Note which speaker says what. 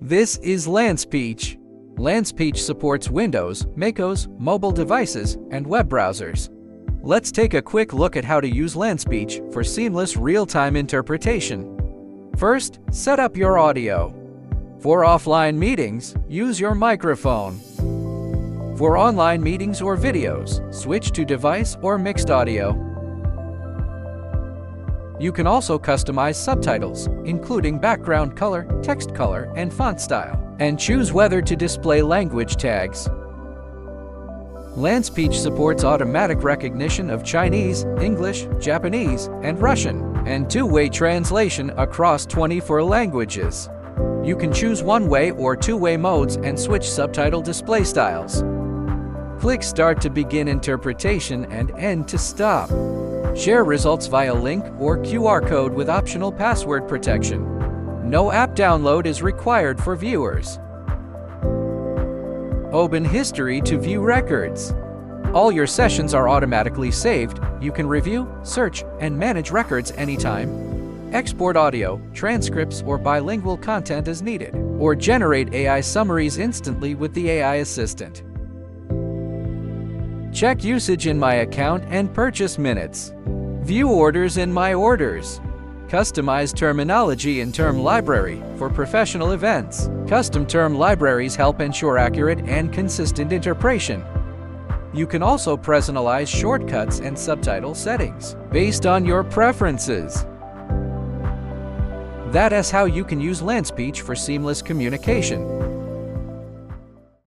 Speaker 1: This is LanSpeech. LanSpeech supports Windows, macOS, mobile devices, and web browsers. Let's take a quick look at how to use LanSpeech for seamless real-time interpretation. First, set up your audio. For offline meetings, use your microphone. For online meetings or videos, switch to device or mixed audio. You can also customize subtitles, including background color, text color, and font style, and choose whether to display language tags. LanSpeech supports automatic recognition of Chinese, English, Japanese, and Russian, and two-way translation across 24 languages. You can choose one-way or two-way modes and switch subtitle display styles. Click Start to begin interpretation and End to stop. Share results via link or QR code with optional password protection. No app download is required for viewers. Open history to view records. All your sessions are automatically saved. You can review, search, and manage records anytime. Export audio, transcripts, or bilingual content as needed, or generate AI summaries instantly with the AI assistant. Check usage in My Account and purchase minutes. View orders in My Orders. Customize terminology in Term Library for professional events. Custom term libraries help ensure accurate and consistent interpretation. You can also personalize shortcuts and subtitle settings based on your preferences. That is how you can use LanSpeech for seamless communication.